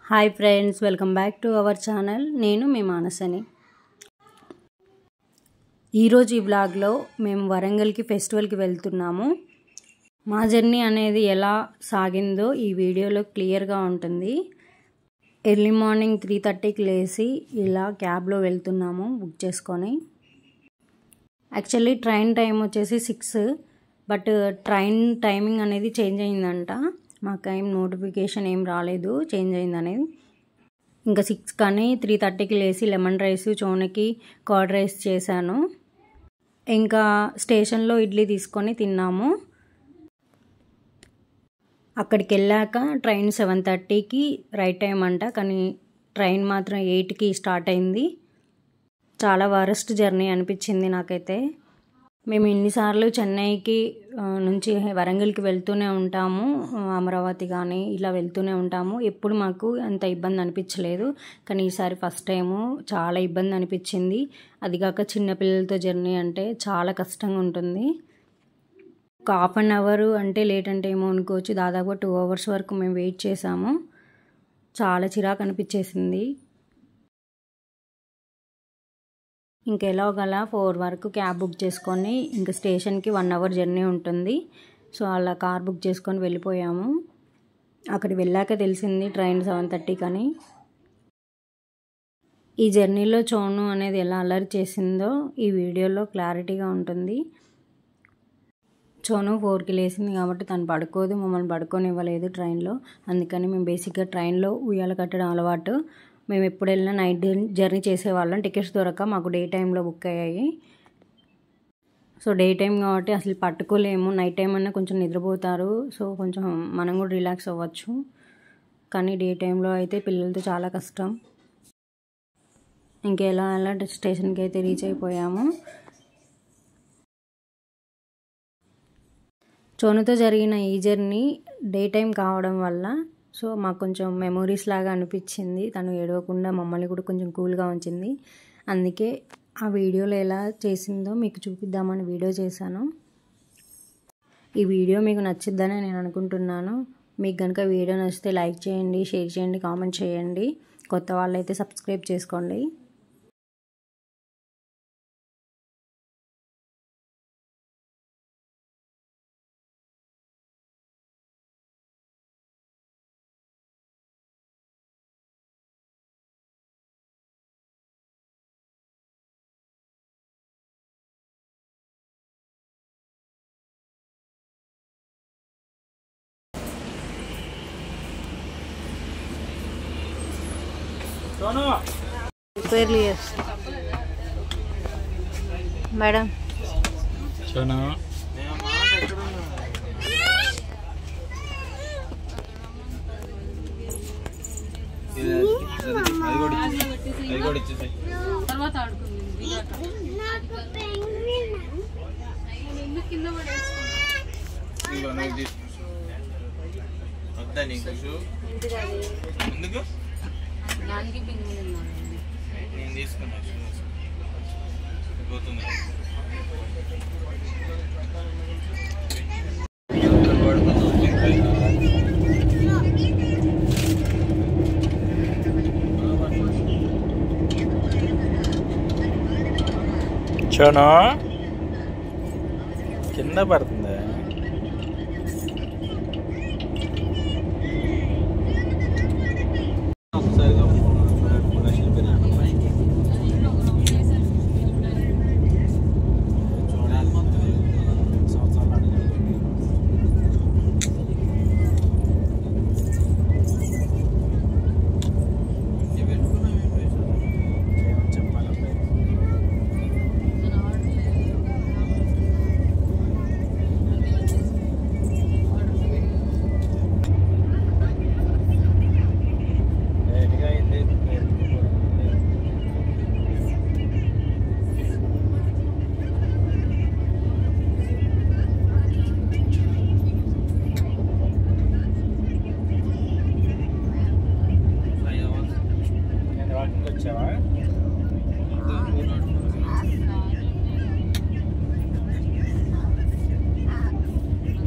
Hi friends, welcome back to our channel. నేను మీ మానసని. ఈరోజు ఈ వ్లాగ్లో మేము వరంగల్కి ఫెస్టివల్కి వెళ్తున్నాము. మా జర్నీ అనేది ఎలా సాగిందో ఈ వీడియోలో క్లియర్గా ఉంటుంది. ఎర్లీ మార్నింగ్ 3:30కి లేచి ఇలా క్యాబ్లో వెళ్తున్నాము బుక్ చేసుకొని. యాక్చువల్లీ ట్రైన్ టైం వచ్చేసి 6, బట్ ట్రైన్ టైమింగ్ అనేది చేంజ్ అయిందంట. మాకు ఏం నోటిఫికేషన్ ఏం రాలేదు చేంజ్ అయిందనేది. ఇంకా 6 కానీ 3:30కి లేచి లెమన్ రైస్, చోనకి కర్డ్ రైస్ చేశాను. ఇంకా స్టేషన్లో ఇడ్లీ తీసుకొని తిన్నాము. అక్కడికి వెళ్ళాక ట్రైన్ 7:30కి రైట్ టైం అంట, కానీ ట్రైన్ మాత్రం 8కి స్టార్ట్ అయింది. చాలా వరస్ట్ జర్నీ అనిపించింది నాకైతే. మేము ఇన్నిసార్లు చెన్నైకి నుంచి వరంగల్కి వెళ్తూనే ఉంటాము, అమరావతి కానీ ఇలా వెళ్తూనే ఉంటాము. ఎప్పుడు మాకు అంత ఇబ్బంది అనిపించలేదు, కానీ ఈసారి ఫస్ట్ టైము చాలా ఇబ్బంది అనిపించింది. అదిగాక చిన్నపిల్లలతో జర్నీ అంటే చాలా కష్టంగా ఉంటుంది. ఒక 1/2 అవర్ అంటే లేట్ అంటే ఏమో అనుకోవచ్చు, దాదాపు 2 అవర్స్ వరకు మేము వెయిట్ చేసాము. చాలా చిరాకు అనిపించేసింది. ఇంకెలాగలా 4 వరకు క్యాబ్ బుక్ చేసుకొని ఇంకా స్టేషన్కి 1 అవర్ జర్నీ ఉంటుంది. సో అలా కార్ బుక్ చేసుకొని వెళ్ళిపోయాము. అక్కడికి వెళ్ళాక తెలిసింది ట్రైన్ 7:30 అని. ఈ జర్నీలో చోను అనేది ఎలా అల్లరి చేసిందో ఈ వీడియోలో క్లారిటీగా ఉంటుంది. చోను 4కి లేచింది కాబట్టి తను పడుకోదు, మమ్మల్ని పడుకొని ఇవ్వలేదు ట్రైన్లో. అందుకని మేము బేసిక్గా ట్రైన్లో ఉయ్యాల కట్టడం అలవాటు. మేము ఎప్పుడు వెళ్ళినా నైట్ జర్నీ చేసేవాళ్ళం. టికెట్స్ దొరక మాకు డే టైంలో బుక్ అయ్యాయి. సో డే టైం కాబట్టి అసలు పట్టుకోలేము. నైట్ టైం అన్నా కొంచెం నిద్రపోతారు, సో కొంచెం మనం కూడా రిలాక్స్ అవ్వచ్చు. కానీ డే టైంలో అయితే పిల్లలతో చాలా కష్టం. ఇంకెలా అలా స్టేషన్కి అయితే రీచ్ అయిపోయాము. చోనుతో జరిగిన ఈ జర్నీ డే టైం కావడం వల్ల సో మాకు కొంచెం మెమొరీస్ లాగా అనిపించింది. తను ఏడవకుండా మమ్మల్ని కూడా కొంచెం కూల్గా ఉంచింది. అందుకే ఆ వీడియోలో ఎలా చేసిందో మీకు చూపిద్దామని వీడియో చేశాను. ఈ వీడియో మీకు నచ్చిద్దని నేను అనుకుంటున్నాను. మీకు కనుక వీడియో నచ్చితే లైక్ చేయండి, షేర్ చేయండి, కామెంట్ చేయండి. కొత్త వాళ్ళైతే సబ్స్క్రైబ్ చేసుకోండి. మేడం చోను కింద పడుతుంది.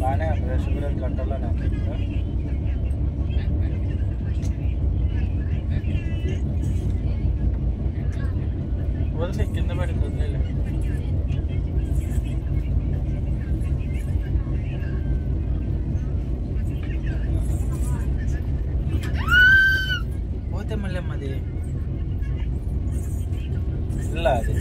బాగానే షుగర్ గంటల్లో మళ్ళీ అది ఇలా అది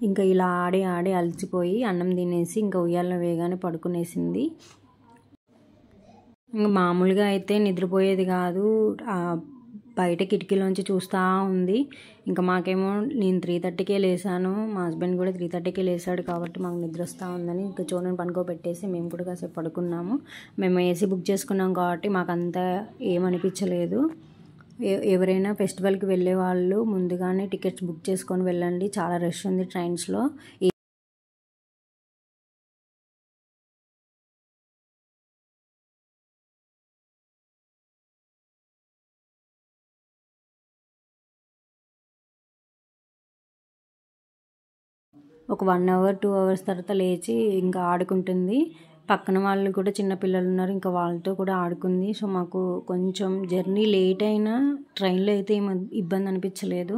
ఇంకా ఇలా ఆడి ఆడి అలసిపోయి అన్నం తినేసి ఇంకా ఉయ్యాల్లో వేగానే పడుకునేసింది. ఇంకా మామూలుగా అయితే నిద్రపోయేది కాదు, బయట కిటికీలోంచి చూస్తూ ఉంది. ఇంకా మాకేమో నేను 3:30కే లేసాను, మా హస్బెండ్ కూడా 3:30కే లేసాడు కాబట్టి మాకు నిద్ర వస్తూ ఉందని ఇంకా చూడని పనుకోబెట్టేసి మేము కూడా కాసేపు పడుకున్నాము. మేము ఏసీ బుక్ చేసుకున్నాం కాబట్టి మాకు అంతా ఏమనిపించలేదు. ఎవరైనా ఫెస్టివల్కి వెళ్ళే వాళ్ళు ముందుగానే టికెట్స్ బుక్ చేసుకొని వెళ్ళండి, చాలా రష్ ఉంది ట్రైన్స్లో. ఒక 1 అవర్ 2 అవర్స్ తర్వాత లేచి ఇంకా ఆడుకుంటుంది. పక్కన వాళ్ళు కూడా చిన్న పిల్లలు ఉన్నారు, ఇంకా వాళ్ళతో కూడా ఆడుకుంది. సో మాకు కొంచెం జర్నీ లేట్ అయినా ట్రైన్లో అయితే ఏం ఇబ్బంది అనిపించలేదు.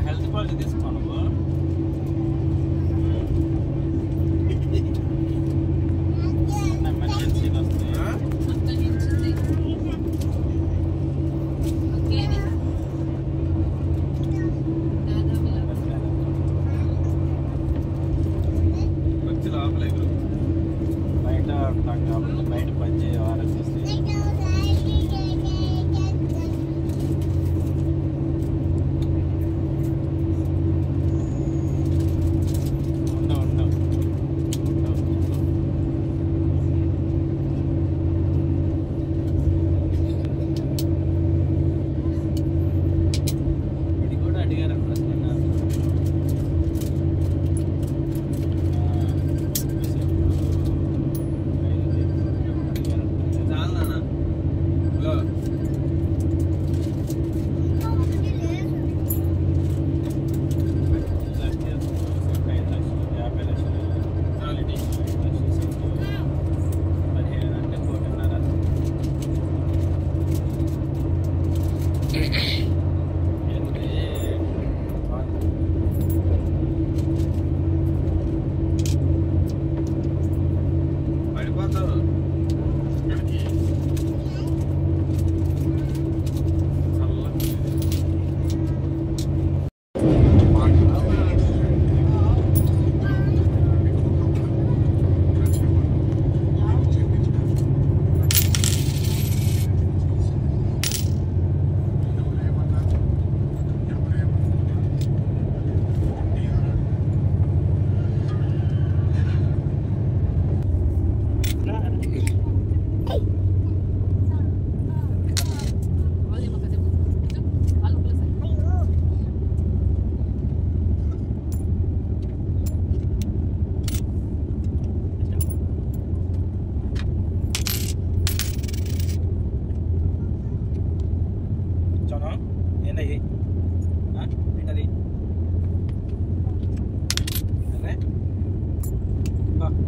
హెల్త్ పాలసీ తీసుకోను ఎమర్జెన్సీలు వస్తాయి. బయట ఉంటాం కాబట్టి బయట పని చేయ ఆలోచిస్తే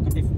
కటిఫ్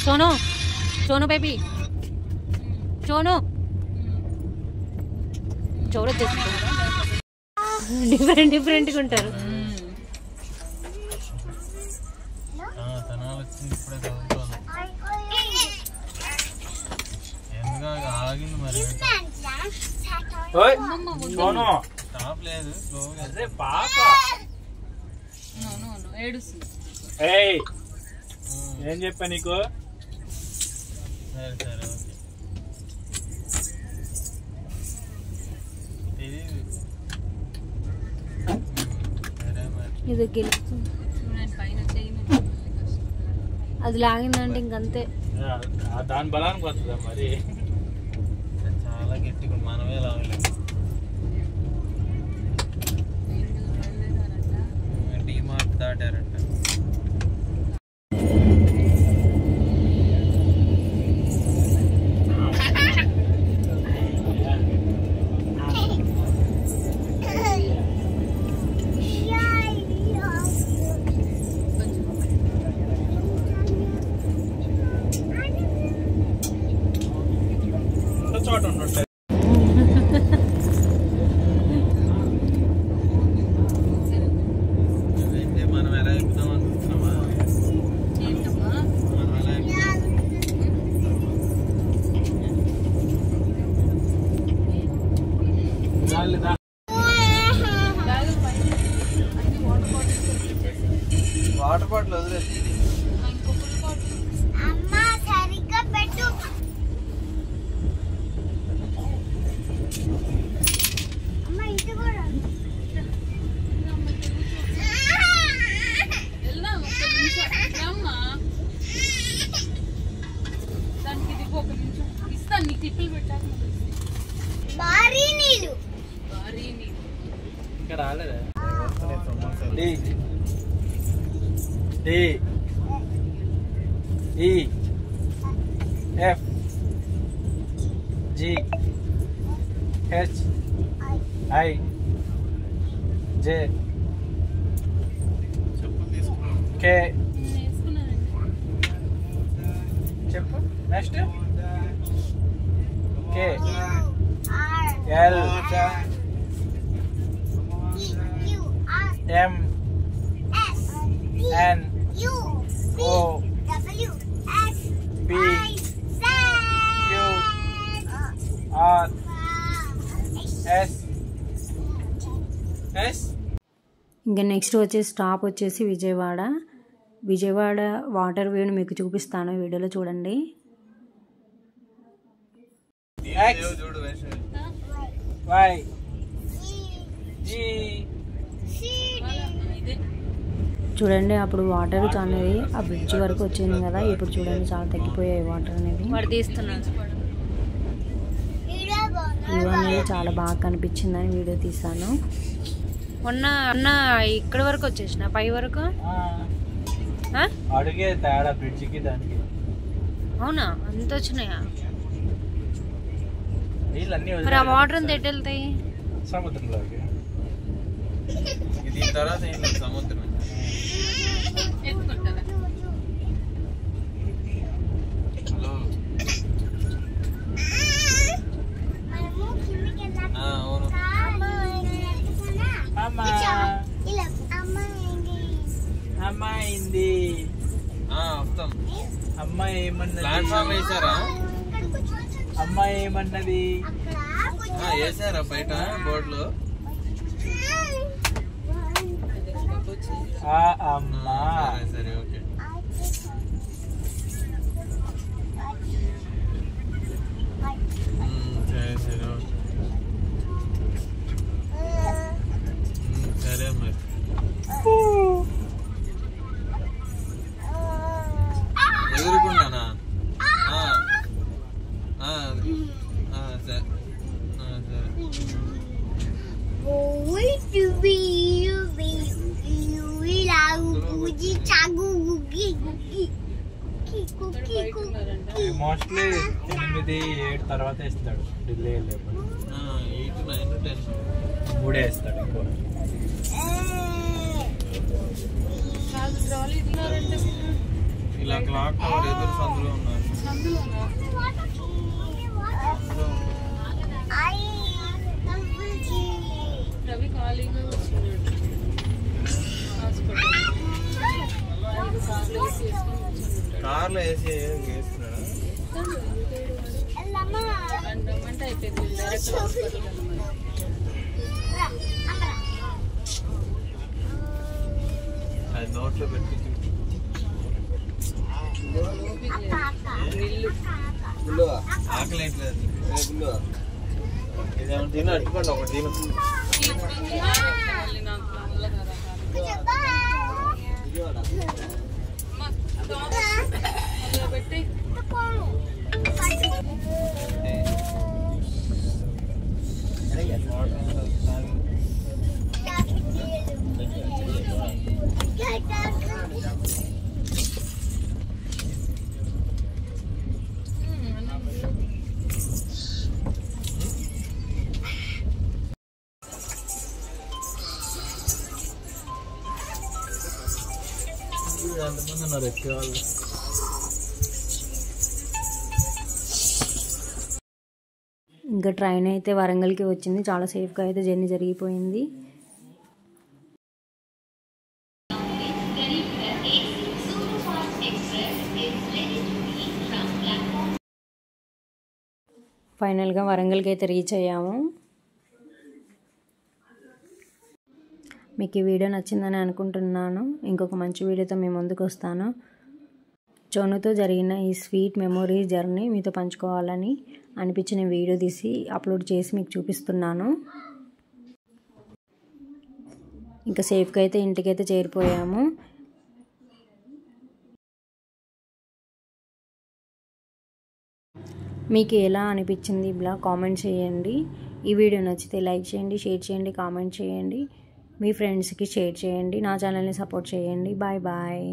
సోను సోను బేబీ సోను చోరు డిఫరెంట్ డిఫరెంట్గా ఉంటారు. ఆగింది మరి స్టాప్ లేదు పాప ఏం చెప్పా నీకు? సరే సరే ఓకే. ఇది అది లాగిందంటే ఇంకంతే, దాని బలానికి వస్తుందా మరి? చాలా గట్టిగా మనమే లాగలేదు. డీమార్ట్ దాటారంట. చోట ఉండట్లేదు. మనం ఎలా ఎక్కుదాం అనుకుంటున్నామా? మనం ఎలా వాటర్ బాటిల్ వదిలేదు. ఇంకా రాలేదా? DEFGHIJ K చెప్పు. Next KL MNO PQRSS. ఇంకా నెక్స్ట్ వచ్చేసి స్టాప్ వచ్చేసి విజయవాడ. విజయవాడ వాటర్ వ్యూని మీకు చూపిస్తాను, వీడియోలో చూడండి. చూడండి అప్పుడు వాటర్ అనేది ఆ బ్రిడ్జ్ వరకు వచ్చింది కదా, ఇప్పుడు చూడండి చాలా తగ్గిపోయాయి వాటర్ అనేది. వ్యూ అనేది చాలా బాగా కనిపించిందని వీడియో తీసాను. మొన్న ఇక్కడ వరకు వచ్చేసిన పై వరకు అడిగే తేడా బ్రిడ్జికి దానికి. అవునా, అంత వచ్చినాయా? మరి ఆ వాటర్ అంతా ఎటు వెళ్తాయి? సముద్రంలోకి. దీని తర్వాత సముద్రం. అవును. అమ్మాయింది. వస్తాం. అమ్మాయి ఏమన్నది? ప్లాట్ఫామ్ వేసారా? అమ్మాయి ఏమన్నది? వేసారా బయట బోర్డులో? అమ్మా సరే ఓకే. మోస్ట్లీ 8-7 తర్వాత ఇస్తాడు. డిలే లేకుండా 8, 9, 10 3 ఇస్తాడు ఎక్కువ. ఇలా క్లాక్ టవర్ ఎదురు సందులో ఉన్నారు. రవి ఖాళీగా వచ్చినాడు కార్లో వేసి వేస్తున్నాడా? అంటే అయిపోయింది డైరెక్ట్ హాస్పిటల్ అది నోట్లో పెట్టి ఆకలి అయిట్లేదు. ఇదేమో తిన అట్టుకోండి ఒకటి తిన. పెట్టి ఎంతమంది ఉన్నారు ఎక్కేవాళ్ళు? ఇంకా ట్రైన్ అయితే వరంగల్కి వచ్చింది. చాలా సేఫ్గా అయితే జర్నీ జరిగిపోయింది. ఫైనల్గా వరంగల్కి అయితే రీచ్ అయ్యాము. మీకు ఈ వీడియో నచ్చిందని అనుకుంటున్నాను. ఇంకొక మంచి వీడియోతో మీ ముందుకు వస్తాను. చోనుతో జరిగిన ఈ స్వీట్ మెమొరీ జర్నీ మీతో పంచుకోవాలని అనిపించిన వీడియో తీసి అప్లోడ్ చేసి మీకు చూపిస్తున్నాను. ఇంకా సేఫ్గా అయితే ఇంటికైతే చేరిపోయాము. మీకు ఎలా అనిపించింది ఇలా కామెంట్ చేయండి. ఈ వీడియో నచ్చితే లైక్ చేయండి, షేర్ చేయండి, కామెంట్ చేయండి, మీ ఫ్రెండ్స్కి షేర్ చేయండి. నా ఛానల్ని సపోర్ట్ చేయండి. Bye bye.